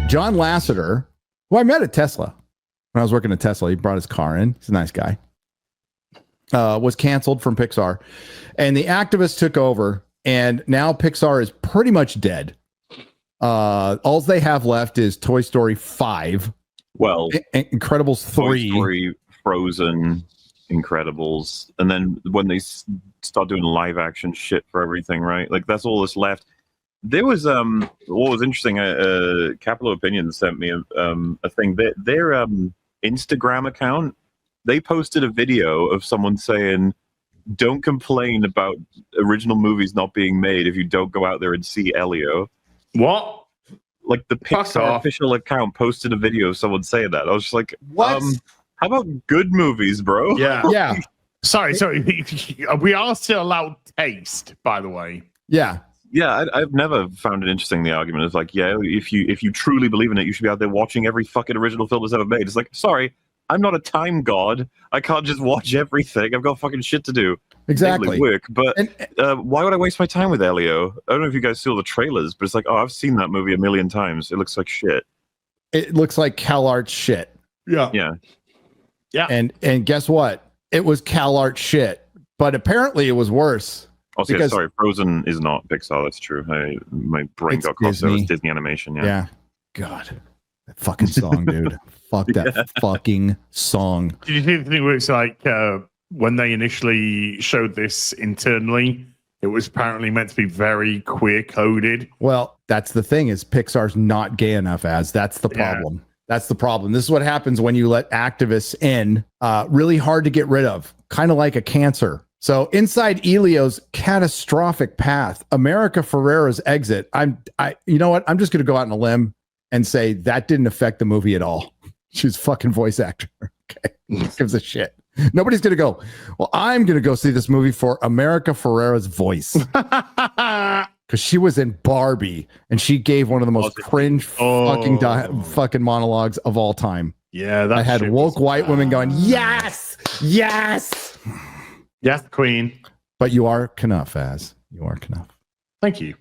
John Lasseter, who I met at Tesla when I was working at Tesla, he brought his car in. He's a nice guy. Was canceled from Pixar, and the activists took over, and now Pixar is pretty much dead. All they have left is Toy Story 5. Well, Incredibles 3. Toy Story, Frozen, Incredibles, and then when they start doing live action shit for everything, right? Like that's all that's left. There was what was interesting. Capital Opinion sent me a thing. Their Instagram account, they posted a video of someone saying, "Don't complain about original movies not being made if you don't go out there and see Elio." What? Like the Pixar official account posted a video of someone saying that. I was just like, "What? How about good movies, bro?" Yeah, yeah. Sorry. We are still allowed taste, by the way. Yeah. Yeah, I've never found it interesting, the argument of like, yeah, if you truly believe in it, you should be out there watching every fucking original film that's ever made. It's like, sorry, I'm not a time god. I can't just watch everything. I've got fucking shit to do. Exactly. Work. But why would I waste my time with Elio? I don't know if you guys saw the trailers, but it's like, oh, I've seen that movie a million times. It looks like shit. It looks like CalArts shit. Yeah. Yeah. Yeah. And guess what? It was CalArts shit, but apparently it was worse. Also, because, sorry, Frozen is not Pixar. That's true. My brain got crossed. It was Disney Animation. Yeah. God, that fucking song, dude. Fuck that fucking song. Did you see the thing where it's like when they initially showed this internally, it was apparently meant to be very queer coded? Well, that's the thing, is Pixar's not gay enough. That's the problem. That's the problem. This is what happens when you let activists in. Really hard to get rid of, kind of like a cancer. So inside Elio's catastrophic path, America Ferrera's exit. You know what? I'm just going to go out on a limb and say that didn't affect the movie at all. She's a fucking voice actor. Okay, gives a shit. Nobody's going to go, well, I'm going to go see this movie for America Ferrera's voice. Because she was in Barbie and she gave one of the most cringe fucking monologues of all time. Yeah, that I had woke white women going, yes, yes. Yes, Queen. But you are Knuff, Az. You are Knuff. Thank you.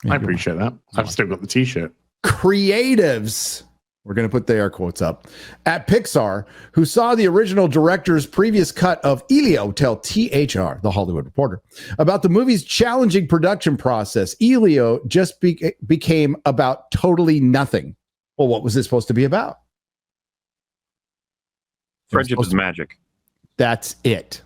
I appreciate that. I've still got the t-shirt. Creatives, we're going to put the air quotes up, at Pixar, who saw the original director's previous cut of Elio, tell THR, The Hollywood Reporter, about the movie's challenging production process. Elio just became about totally nothing. Well, what was this supposed to be about? Friendship is magic. That's it.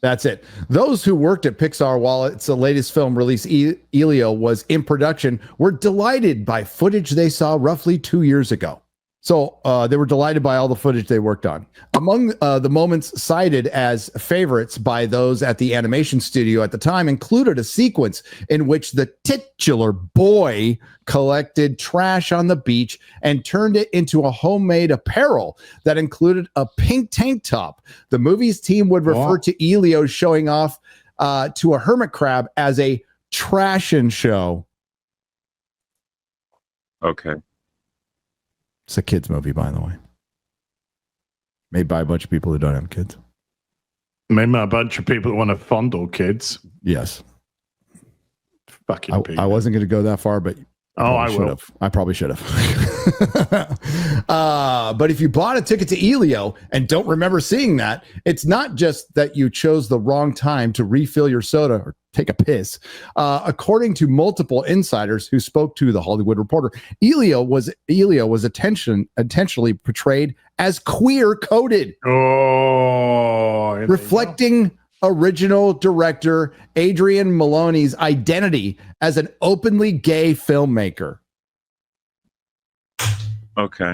That's it. Those who worked at Pixar while its latest film release, Elio, was in production, were delighted by footage they saw roughly 2 years ago. So they were delighted by all the footage they worked on. Among the moments cited as favorites by those at the animation studio at the time included a sequence in which the titular boy collected trash on the beach and turned it into a homemade apparel that included a pink tank top. The movie's team would refer to Elio showing off to a hermit crab as a trashin' show. Okay. It's a kids movie, by the way. Made by a bunch of people who don't have kids. Made by a bunch of people that want to fondle kids. Yes. Fucking people. I wasn't going to go that far, but I will. I probably should have. But if you bought a ticket to Elio and don't remember seeing that, it's not just that you chose the wrong time to refill your soda or take a piss. According to multiple insiders who spoke to The Hollywood Reporter, Elio was intentionally portrayed as queer coded. Reflecting original director Adrian Maloney's identity as an openly gay filmmaker. Okay.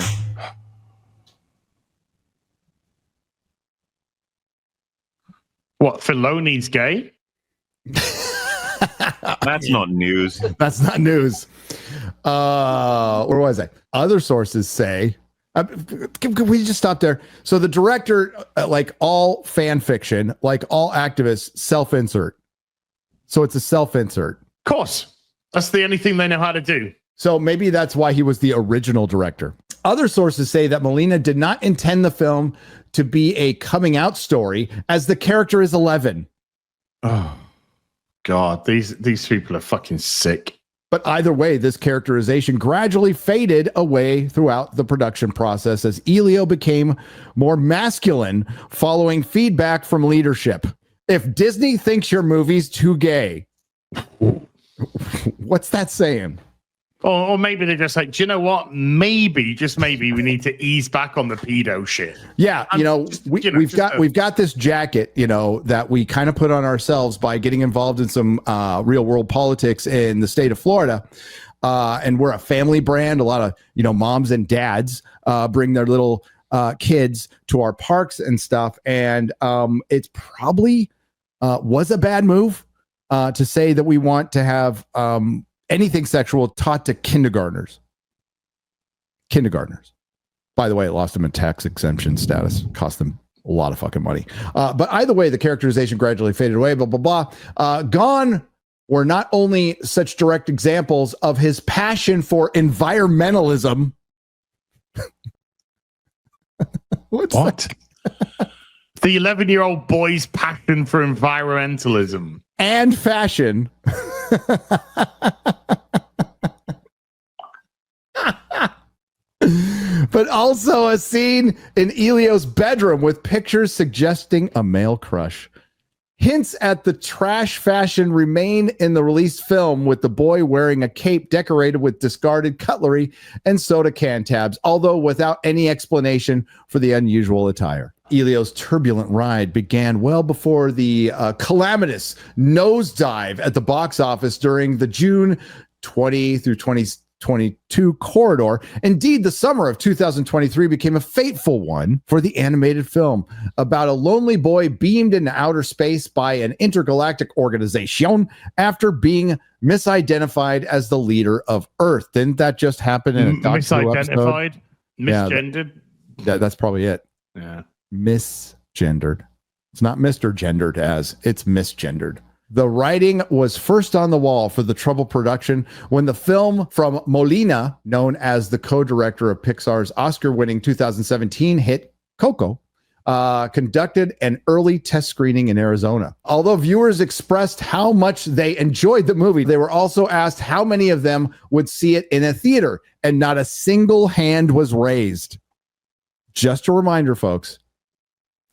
What, Filoni's gay? That's not news. That's not news. Where was I? Other sources say, can we just stop there? So the director, like all fan fiction, like all activists, self-insert. So it's a self-insert. Of course. That's the only thing they know how to do. So maybe that's why he was the original director. Other sources say that Molina did not intend the film to be a coming out story, as the character is 11. Oh, God. These people are fucking sick. But either way, this characterization gradually faded away throughout the production process as Elio became more masculine following feedback from leadership. If Disney thinks your movie's too gay, what's that saying? Or maybe they're just like, do you know what? Maybe, just maybe, we need to ease back on the pedo shit. Yeah, we've got this jacket, that we kind of put on ourselves by getting involved in some real world politics in the state of Florida. And we're a family brand. A lot of, moms and dads bring their little kids to our parks and stuff. And it's probably was a bad move to say that we want to have anything sexual taught to kindergartners. By the way, it lost them a tax exemption status, cost them a lot of fucking money. But either way, the characterization gradually faded away, blah, blah, blah. Gone were not only such direct examples of his passion for environmentalism. What? The 11-year-old boy's passion for environmentalism. And fashion. But also a scene in Elio's bedroom with pictures suggesting a male crush. Hints at the trash fashion remain in the released film, with the boy wearing a cape decorated with discarded cutlery and soda can tabs, although without any explanation for the unusual attire. Elio's turbulent ride began well before the calamitous nosedive at the box office during the June 20 through 2022 corridor. Indeed, the summer of 2023 became a fateful one for the animated film about a lonely boy beamed into outer space by an intergalactic organization after being misidentified as the leader of Earth. Didn't that just happen in a Doctor Who episode? Misidentified? Misgendered? Yeah, that's probably it. Yeah. Misgendered. It's not Mr. Gendered as, it's misgendered. The writing was first on the wall for the troubled production when the film from Molina, known as the co-director of Pixar's Oscar-winning 2017 hit Coco, conducted an early test screening in Arizona. Although viewers expressed how much they enjoyed the movie, they were also asked how many of them would see it in a theater, and not a single hand was raised. Just a reminder, folks,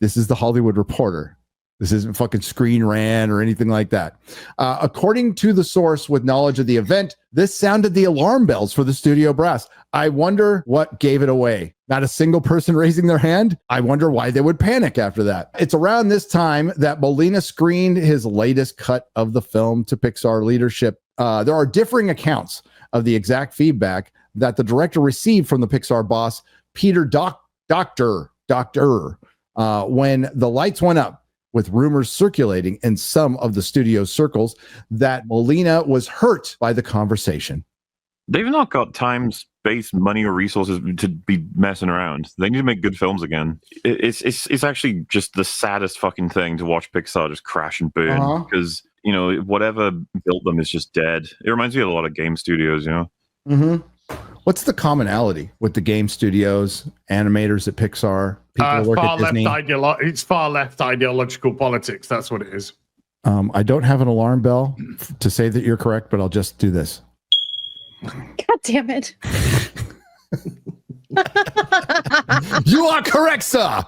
this is the Hollywood Reporter. This isn't fucking Screen Rant or anything like that. According to the source with knowledge of the event, this sounded the alarm bells for the studio brass. I wonder what gave it away. Not a single person raising their hand. I wonder why they would panic after that. It's around this time that Molina screened his latest cut of the film to Pixar leadership. There are differing accounts of the exact feedback that the director received from the Pixar boss, Peter Doctor, when the lights went up, with rumors circulating in some of the studio circles that Molina was hurt by the conversation. They've not got time, space, money, or resources to be messing around. They need to make good films again. It's actually just the saddest fucking thing to watch Pixar just crash and burn, because whatever built them is just dead. It reminds me of a lot of game studios, Mm-hmm. What's the commonality with the game studios, animators at Pixar, people who work at Disney? It's far left ideological politics. That's what it is. I don't have an alarm bell to say that you're correct, but I'll just do this. God damn it. You are correct, sir.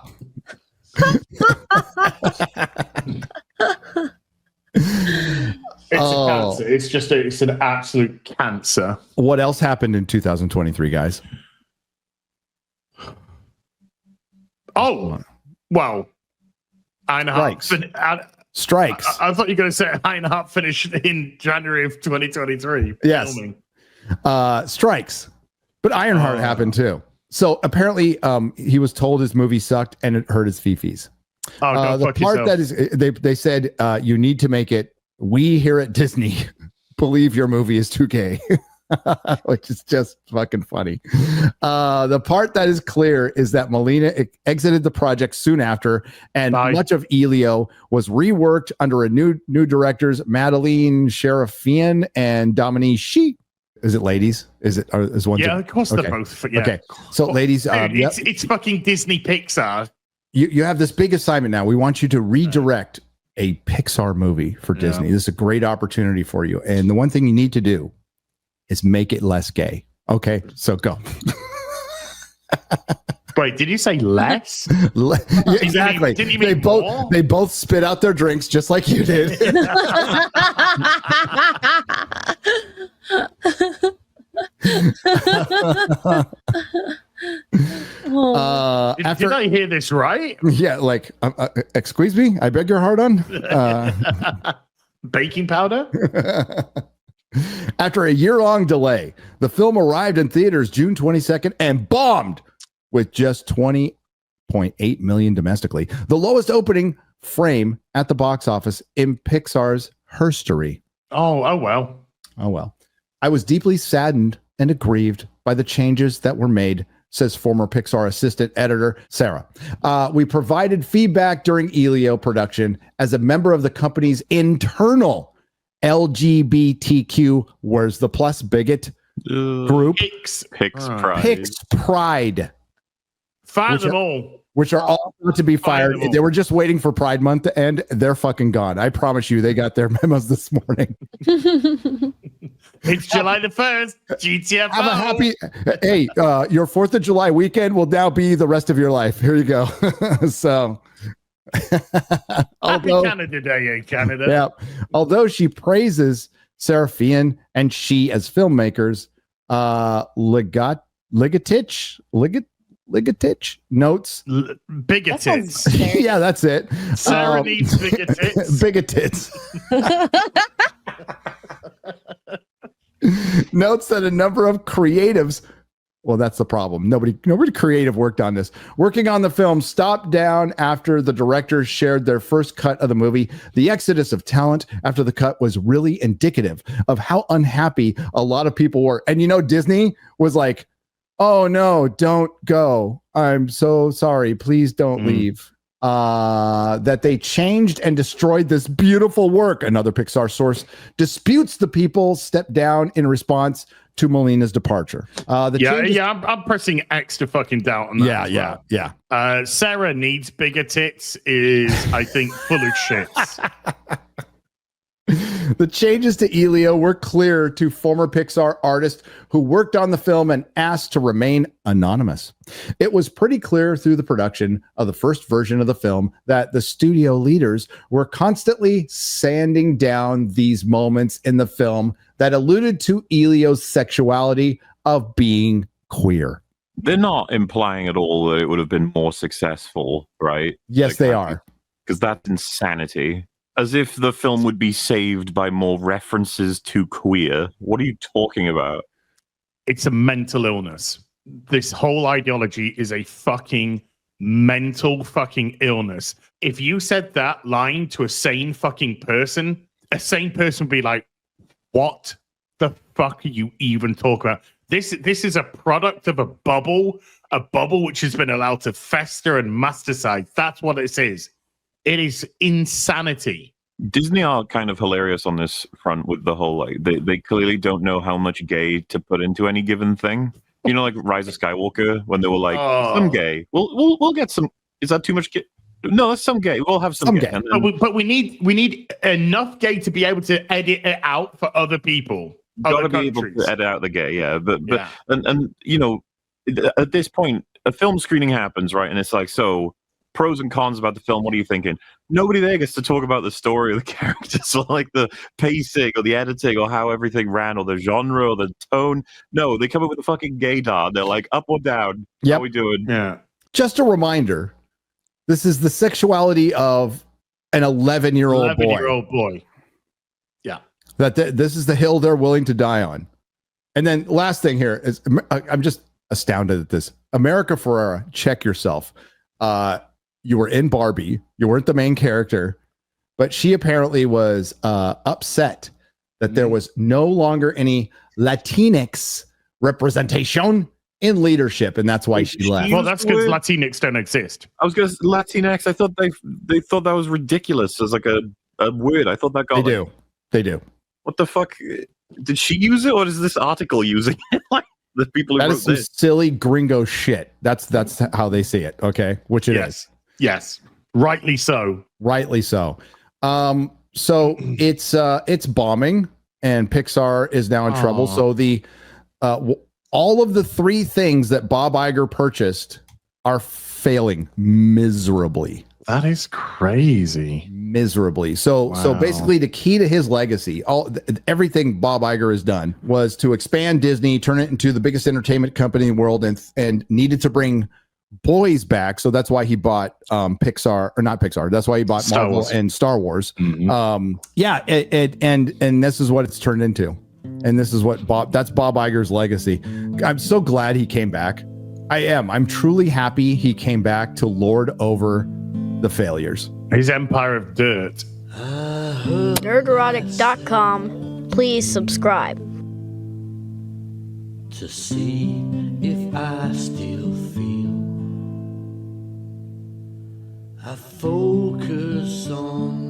It's a cancer. It's an absolute cancer. What else happened in 2023, guys? Oh, well, Strikes. I thought you were going to say Ironheart finished in January of 2023. Yes. Strikes. But Ironheart happened too. So apparently he was told his movie sucked and it hurt his fifis. The part that is, they said you need to make it. We here at Disney believe your movie is too gay, which is just fucking funny. The part that is clear is that Molina exited the project soon after, and much of Elio was reworked under a new directors, Madeline Sherifian and Dominique Shi. Is it ladies? Is one? Yeah, of course they're both. Yeah. Okay, so ladies, it's fucking Disney Pixar. You have this big assignment now. We want you to redirect a Pixar movie for Disney. This is a great opportunity for you. And the one thing you need to do is make it less gay. Okay, so go. Wait, did you say less? Yeah, exactly. Didn't you mean more? They both spit out their drinks just like you did. Did I hear this right? Yeah, like, excuse me, I beg your pardon. Baking powder? After a year-long delay, the film arrived in theaters June 22nd and bombed with just 20.8 million domestically, the lowest opening frame at the box office in Pixar's history. Oh well. Oh well. I was deeply saddened and aggrieved by the changes that were made, says former Pixar assistant editor Sarah. We provided feedback during Elio production as a member of the company's internal LGBTQ, where's the plus bigot group? Pix Pride. Pix Pride. Fire them all. Which are all about to be fired. They were just waiting for Pride Month to end. They're fucking gone. I promise you, they got their memos this morning. It's July the 1st. GTFO. Have a happy, hey, your 4th of July weekend will now be the rest of your life. Here you go. So, happy Canada Day in Canada. Yeah. Although she praises Serafian and she as filmmakers, Ligatich notes Bigotits. Yeah, that's it. Sarah needs bigotits. Bigotits. Notes that a number of creatives, well, that's the problem. Nobody creative worked on this. Working on the film stopped down after the directors shared their first cut of the movie. The exodus of talent after the cut was really indicative of how unhappy a lot of people were. And Disney was like, oh no, don't go. I'm so sorry. Please don't leave. That they changed and destroyed this beautiful work. Another Pixar source disputes the people stepped down in response to Molina's departure. I'm pressing X to fucking doubt on that. Yeah. Sarah needs bigger tits is, I think, full of shit. The changes to Elio were clear to former Pixar artists who worked on the film and asked to remain anonymous. It was pretty clear through the production of the first version of the film that the studio leaders were constantly sanding down these moments in the film that alluded to Elio's sexuality of being queer. They're not implying at all that it would have been more successful, right? Yes, they are. Because that's insanity. As if the film would be saved by more references to queer. What are you talking about? It's a mental illness. This whole ideology is a fucking mental fucking illness. If you said that line to a sane fucking person, a sane person would be like, what the fuck are you even talking about? This is a product of a bubble which has been allowed to fester and masticize. That's what it is. It is insanity. Disney are kind of hilarious on this front with the whole, like, they clearly don't know how much gay to put into any given thing. Like Rise of Skywalker, when they were like, some gay. We'll get some. Is that too much gay? No, that's some gay. We'll have some gay. But we need enough gay to be able to edit it out for other people. Got to be able to edit out the gay, yeah. But and at this point, a film screening happens, right? And it's like, so pros and cons about the film. What are you thinking? Nobody there gets to talk about the story or the characters or like the pacing or the editing or how everything ran or the genre or the tone. No, they come up with a fucking gaydar. They're like, up or down? Yep. How we doing? Yeah. Just a reminder, this is the sexuality of an 11-year-old boy. Yeah. That this is the hill they're willing to die on. And then last thing here is, I'm just astounded at this. America Ferrera, check yourself. You were in Barbie. You weren't the main character, but she apparently was upset that there was no longer any Latinx representation in leadership, and that's why she left. Well, that's because Latinx don't exist. I was going to Latinx. I thought they thought that was ridiculous as like a word. I thought that got They do. What the fuck? Did she use it, or is this article using it? Like the people who that wrote is some this silly gringo shit. That's how they see it. Okay, which it is. Yes, rightly so. Rightly so. So it's bombing. and Pixar is now in trouble. So the all of the 3 things that Bob Iger purchased are failing miserably. That is crazy. Miserably. So basically the key to his legacy, everything Bob Iger has done was to expand Disney, turn it into the biggest entertainment company in the world, and needed to bring boys back. So that's why he bought Pixar, or not Pixar. That's why he bought Marvel and Star Wars. And this is what it's turned into. And this is what that's Bob Iger's legacy. I'm so glad he came back. I am. I'm truly happy he came back to lord over the failures. His empire of dirt. Nerderotic.com. Please subscribe. To see if I still feel. I focus on